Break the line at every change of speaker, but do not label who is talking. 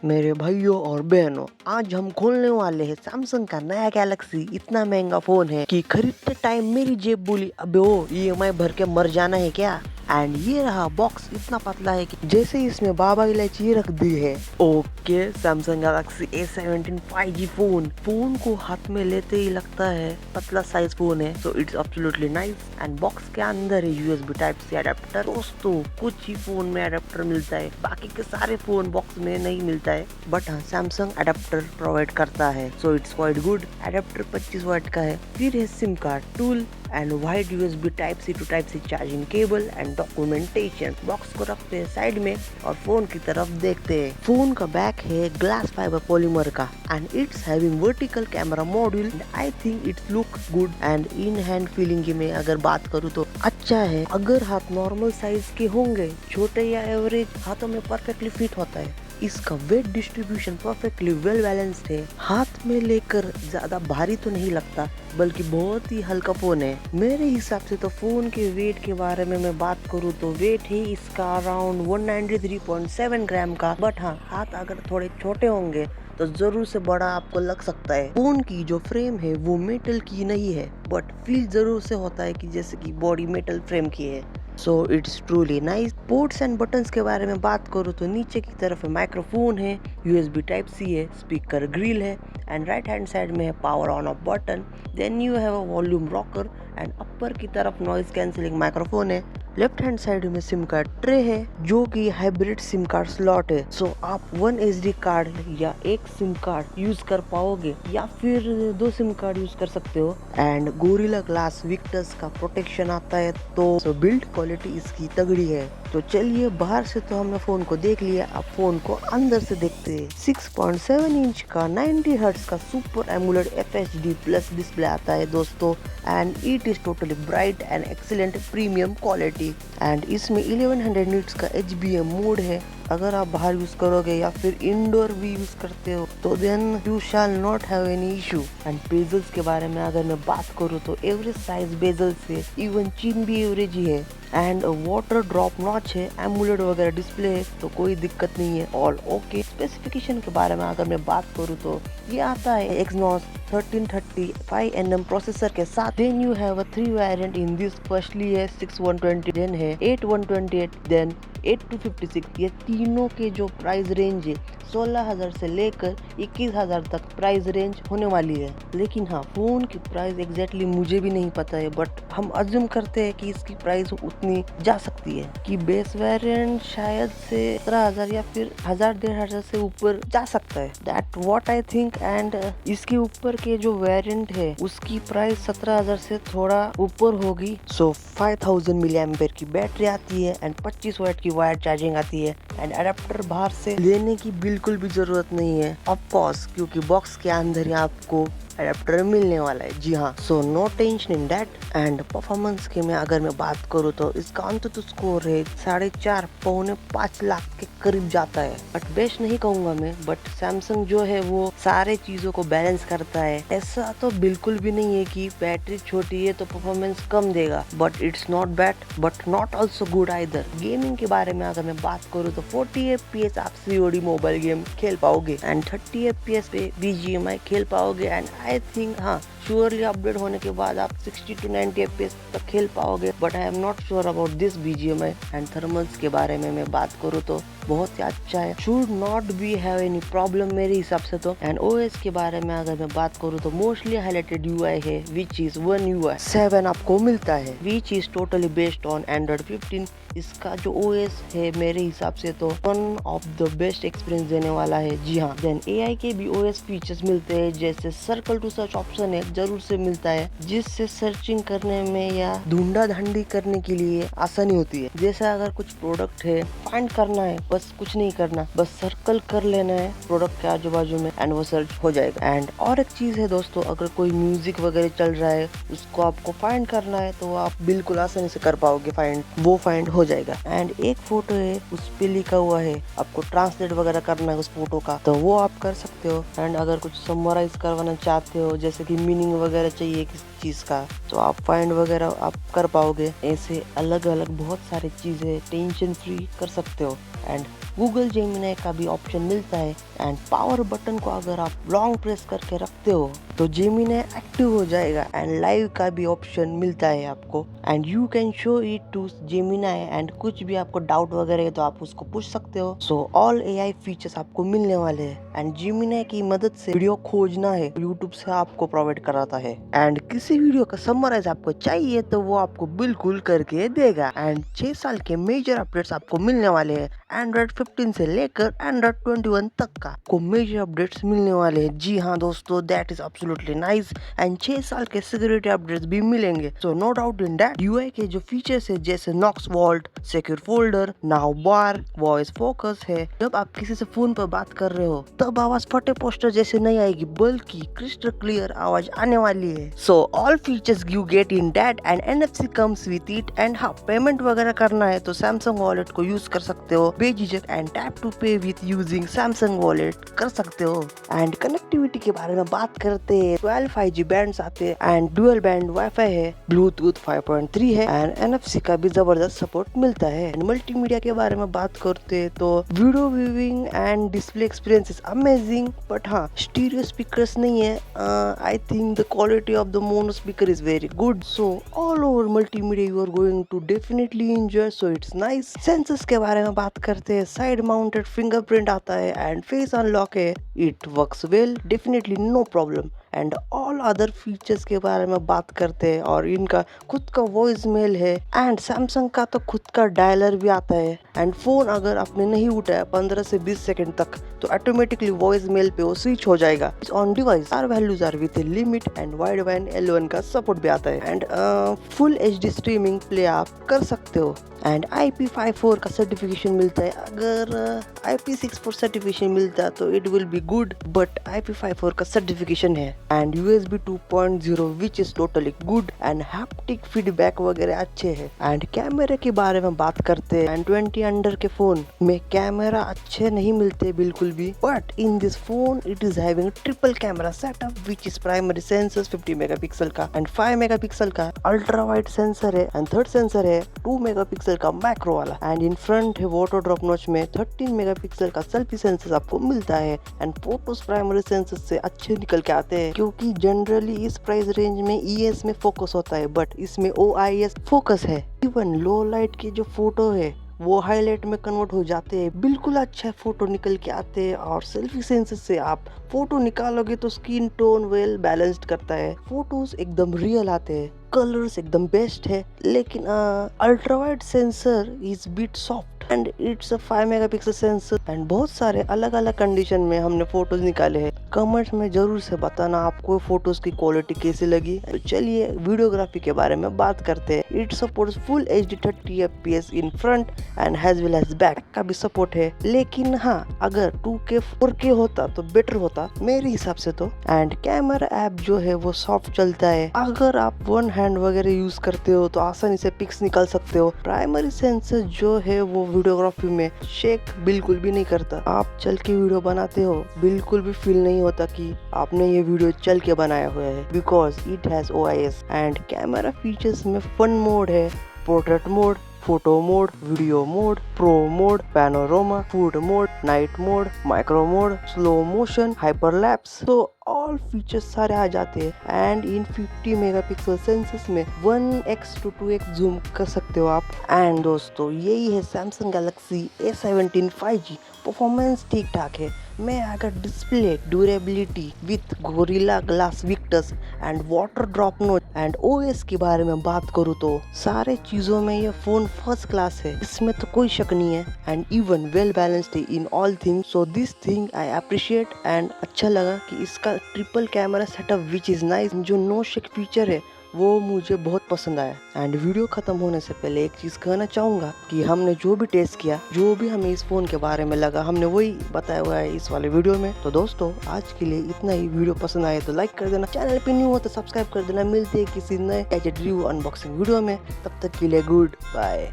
मेरे भाइयों और बहनों, आज हम खोलने वाले हैं सैमसंग का नया गैलेक्सी। इतना महंगा फोन है कि खरीदते टाइम मेरी जेब बोली अबे ओ ईएमआई भर के मर जाना है क्या। एंड ये रहा बॉक्स, इतना पतला है कि जैसे इसमें बाबा इलायची रख दी है। Okay, Samsung Galaxy A17 5G phone को हाथ में लेते ही लगता है पतला साइज फोन है। So it's absolutely nice. And box के अंदर है USB टाइप सी अडेप्टर। दोस्तों कुछ ही फोन में अडेप्टर मिलता है, बाकी के सारे फोन बॉक्स में नहीं मिलता है, बट हाँ सैमसंग अडेप्टर प्रोवाइड करता है। So it's quite good. Adapter 25 watt का है। फिर है SIM card tool and white USB type C to type C charging cable and documentation. Box को रखते हैं साइड में और फोन की तरफ देखते हैं। फोन का बैक है ग्लास फाइबर पॉलीमर का and it's having vertical camera module. I think it's look good and in hand feeling की मैं अगर बात करूँ तो अच्छा है। अगर हाथ नॉर्मल साइज के होंगे, छोटे या एवरेज हाथों में परफेक्टली फिट होता है। इसका wait distribution perfectly well balanced है। हाथ में लेकर ज्यादा भारी तो नहीं लगता, बल्कि बहुत ही हल्का फोन है मेरे हिसाब से। तो फोन के वेट के बारे में मैं बात करूँ तो वेट है इसका अराउंड 193.7 ग्राम का। बट हाँ, हाथ अगर थोड़े छोटे होंगे तो जरूर से बड़ा आपको लग सकता है। फोन की जो फ्रेम है वो मेटल की नहीं है, बट फील जरूर से होता है कि जैसे कि बॉडी मेटल फ्रेम की है। So it's truly nice. Ports and buttons के बारे में बात करूँ तो नीचे की तरफ माइक्रोफोन है, USB टाइप सी है, स्पीकर ग्रिल है एंड राइट हैंड साइड में है power on off button. Then you have a volume rocker and upper की तरफ नॉइज कैंसिलिंग माइक्रोफोन है। लेफ्ट हैंड साइड में सिम कार्ड ट्रे है जो कि हाइब्रिड सिम कार्ड स्लॉट है। सो आप 1 SD कार्ड या एक सिम कार्ड यूज कर पाओगे या फिर 2 सिम कार्ड यूज कर सकते हो। एंड गोरिल्ला ग्लास विक्टर्स का प्रोटेक्शन आता है। तो बिल्ड क्वालिटी इसकी तगड़ी है। तो चलिए, बाहर से तो हमने फोन को देख लिया, अब फोन को अंदर से देखते हैं। 6.7 इंच का 90 हर्ट्ज का super emulate FHD plus display आता है दोस्तों। And it is totally bright and excellent premium quality. And इसमें 1100 निट्स का HBM मोड है। अगर आप बाहर यूज करोगे या फिर इंडोर भी यूज करते हो तो then you shall not have any issue. And bezels के बारे में अगर मैं बात करूँ तो एवरेज साइज बेजल्स है, इवन चीन भी एवरेज ही है। एंड वाटर ड्रॉप नॉच है, एमुलेट वगैरह डिस्प्ले है, तो कोई दिक्कत नहीं है, ऑल ओके। स्पेसिफिकेशन के बारे में अगर मैं बात करूँ तो ये आता है Exynos 1335nm प्रोसेसर के साथ। Then you have a 3 variant in this. Firstly है 6120, देन है 8128, देन 8256। ये तीनों के जो प्राइस रेंज है 16,000 से लेकर 21,000 तक प्राइस रेंज होने वाली है। लेकिन हाँ, फोन की प्राइस एग्जैक्टली मुझे भी नहीं पता है, बट हम अज्यूम करते हैं कि इसकी प्राइस उतनी जा सकती है कि बेस वेरिएंट शायद से 17,000 या फिर 1,000-1,500 से ऊपर जा सकता है। That what I think. And इसके ऊपर के जो वेरिएंट है उसकी प्राइस 17,000 से थोड़ा ऊपर होगी। सो 5000 मिली एम्पेयर की बैटरी आती है एंड 25 वाट की वायर चार्जिंग आती है। एंड अडेप्टर बाहर से लेने की बिल्कुल भी जरूरत नहीं है ऑफ कोर्स, क्योंकि बॉक्स के अंदर ही आपको अडेप्टर मिलने वाला है। जी हाँ, so no tension in that. And performance की मैं अगर मैं बात करूँ तो इसका अंततः स्कोर है 4.5 पौने 5 लाख के करीब जाता है। बट बेस्ट नहीं कहूंगा मैं, बट सैमसंग जो है वो सारे चीजों को बैलेंस करता है। ऐसा तो बिल्कुल भी नहीं है कि बैटरी छोटी है तो परफॉर्मेंस कम देगा, but it's not bad but not also good either. Gaming के बारे में अगर मैं बात करूँ तो 40 FPS आप COD मोबाइल गेम खेल पाओगे एंड 30 FPS पे BGMI खेल पाओगे। एंड आई थिंक हाँ, श्योरली अपडेट होने के बाद आप 60 to 90 FPS तक खेल पाओगे, but I am not sure about this BGMI। And thermals के बारे में मैं बात करूँ तो बहुत ही अच्छा है, should not be have any problem मेरे हिसाब से तो। एंड OS के बारे में अगर मैं बात करूँ तो मोस्टली हाईलाइटेड UI है विच इज One UI 7 आपको मिलता है, विच is totally based on Android 15। इसका जो OS है मेरे हिसाब से तो one of the best experience देने वाला है। जी हाँ, देन AI के भी OS फीचर्स मिलते हैं, जैसे सर्कल टू सर्च ऑप्शन है जरूर से मिलता है, जिससे सर्चिंग करने में या ढूंढा ढंडी करने के लिए आसानी होती है। जैसे अगर कुछ प्रोडक्ट है फाइंड करना है, बस कुछ नहीं करना, बस सर्कल कर लेना है प्रोडक्ट के आजू बाजू में एंड वो सर्च हो जाएगा। एंड और एक चीज है दोस्तों, अगर कोई म्यूजिक वगैरह चल रहा है उसको आपको फाइंड करना है तो आप बिल्कुल आसानी से कर पाओगे फाइंड, वो फाइंड हो जाएगा। एंड एक फोटो है उस पे लिखा हुआ है, आपको ट्रांसलेट वगैरह करना है उस फोटो का तो वो आप कर सकते हो। एंड अगर कुछ समराइज करवाना चाहते हो, जैसे कि मीनिंग वगैरह चाहिए किसी चीज का, तो आप फाइंड वगैरह आप कर पाओगे। ऐसे अलग अलग बहुत सारी चीजें टेंशन फ्री कर सकते हो। एंड गूगल जेमिनी का भी ऑप्शन मिलता है एंड पावर बटन को अगर आप लॉन्ग प्रेस करके रखते हो तो जेमिनी एक्टिव हो जाएगा एंड लाइव का भी ऑप्शन मिलता है आपको and you can show it to Gemini and कुछ भी आपको डाउट वगैरह है तो आप उसको पूछ सकते हो। सो ऑल एआई फीचर्स आपको मिलने वाले हैं एंड जेमिनी की मदद से वीडियो खोजना है यूट्यूब से आपको प्रोवाइड कराता है एंड किसी वीडियो का समराइज आपको चाहिए तो वो आपको बिल्कुल करके देगा एंड 6 साल के मेजर अपडेट्स आपको मिलने वाले हैं। एंड्रॉइड 15 से लेकर एंड्रॉइड 21 तक का आपको मेजर अपडेट्स मिलने वाले हैं। जी हाँ दोस्तों, that is absolutely nice and 6 साल के सिक्योरिटी अपडेट्स भी मिलेंगे। So no doubt in that UI के जो फीचर्स है जैसे Knox vault, secure folder, now bar, voice focus है। जब आप किसी से फोन पर बात कर रहे हो तब आवाज फटे पोस्टर जैसे नहीं आएगी बल्कि क्रिस्टल क्लियर आवाज आने वाली है। So all features you get in that and NFC comes with it and हाँ, पेमेंट वगैरह करना है तो सैमसंग वॉलेट को यूज कर सकते हो बेझिझक एंड टैप टू पे विद यूजिंग सैमसंग वॉलेट कर सकते हो। एंड कनेक्टिविटी के बारे में बात करते हैं 12 5G बैंड्स आते हैं एंड डुअल बैंड वाईफाई है, ब्लूटूथ 5.3 है एंड एनएफसी का भी जबरदस्त सपोर्ट मिलता है। एंड मल्टीमीडिया के बारे में बात करते हैं तो video viewing and display experience is amazing but हाँ, स्टीरियो स्पीकर्स नहीं है। I think the quality of the mono speaker is very good. So all over multimedia you are going to definitely enjoy, so it's nice. Sensors के बारे में बात करते हैं, side mounted fingerprint आता है एंड फेस अनलॉक है, it works well, definitely no problem. And all other features के बारे में बात करते हैं और इनका खुद का वॉइस मेल है एंड सैमसंग का तो खुद का डायलर भी आता है एंड फोन अगर आपने नहीं उठाया 15 से 20 सेकंड तक तो ऑटोमेटिकली वॉइस मेल पे वो स्विच हो जाएगा on device. R values are with limit and wide band L1 का सपोर्ट भी आता है and full HD streaming play आप कर सकते हो एंड IP54 का सर्टिफिकेशन मिलता है। अगर IP64 सर्टिफिकेशन मिलता तो it will be good but IP54 का सर्टिफिकेशन है and USB 2.0 which is totally good and haptic feedback वगैरह अच्छे है। एंड कैमरे के बारे में बात करते हैं, 20 अंडर के फोन में कैमरा अच्छे नहीं मिलते बिल्कुल भी but in this phone it is having triple camera setup which is primary sensor 50 megapixel का एंड 5 मेगापिक्सल का अल्ट्रा वाइड सेंसर है एंड थर्ड सेंसर है 2 मेगापिक्सल का मैक्रो वाला एंड इन फ्रंट है वाटर ड्रॉप नॉच में 13 megapixel का selfie sensor आपको मिलता है एंड फोटोज प्राइमरी सेंसर से अच्छे निकल के आते हैं क्योंकि जनरली इस प्राइस रेंज में ES में फोकस होता है बट इसमें OIS फोकस है। इवन लो लाइट की जो फोटो है वो हाईलाइट में कन्वर्ट हो जाते हैं, बिल्कुल अच्छा फोटो निकल के आते हैं और सेल्फी सेंसर से आप फोटो निकालोगे तो स्किन टोन वेल बैलेंस्ड करता है, फोटोज एकदम रियल आते हैं, कलर्स एकदम बेस्ट है। लेकिन ultra wide sensor is bit soft and it's a 5 megapixel sensor and बहुत सारे अलग अलग कंडीशन में हमने फोटोज निकाले हैं। कमेंट्स में जरूर से बताना आपको फोटोज की क्वालिटी कैसी लगी। तो चलिए वीडियोग्राफी के बारे में बात करते हैं। It supports full HD 30 FPS in front and has well as back का भी सपोर्ट है। लेकिन हाँ, अगर 2K 4K होता तो बेटर होता मेरे हिसाब से तो। एंड कैमरा ऐप जो है वो सॉफ्ट चलता है, अगर आप वन हैंड वगैरह यूज करते हो तो आसानी से पिक्स निकाल सकते हो। प्राइमरी सेंसर जो है वो वीडियोग्राफी में शेक बिल्कुल भी नहीं करता। आप चल के वीडियो बनाते हो बिल्कुल भी फील नहीं होता कि आपने ये वीडियो चल के बनाया हुआ है because it has OIS। And camera features में फन मोड है, portrait mode, photo mode, video mode, pro mode, panorama, food mode, night mode, micro mode, slow motion, hyperlapse, तो ऑल फीचर्स सारे आ जाते हैं। एंड इन 50 मेगापिक्सल सेंसर्स में 1x to 2x zoom कर सकते हो आप। एंड दोस्तों यही है Samsung Galaxy A17 5G। Performance ठीक ठाक है। मैं अगर display, durability with gorilla glass Victus and water drop नोच एंड OS के बारे में बात करूँ तो सारे चीज़ों में ये फ़ोन फर्स्ट क्लास है, इसमें तो कोई शक नहीं है। एंड इवन वेल बैलेंस्ड है in all things, so this thing I appreciate. And अच्छा लगा कि इसका triple camera setup which is nice, जो नो शेक फीचर है वो मुझे बहुत पसंद आया। एंड वीडियो खत्म होने से पहले एक चीज़ कहना चाहूँगा कि हमने जो भी टेस्ट किया, जो भी हमें इस फ़ोन के बारे में लगा, हमने वही बताया हुआ है इस वाले वीडियो में। तो दोस्तों आज के लिए इतना ही। वीडियो पसंद आए तो लाइक कर देना, चैनल पे न्यू हो तो सब्सक्राइब कर देना। मिलते हैं किसी नए गैजेट रिव्यू अनबॉक्सिंग वीडियो में, तब तक के लिए गुड बाय।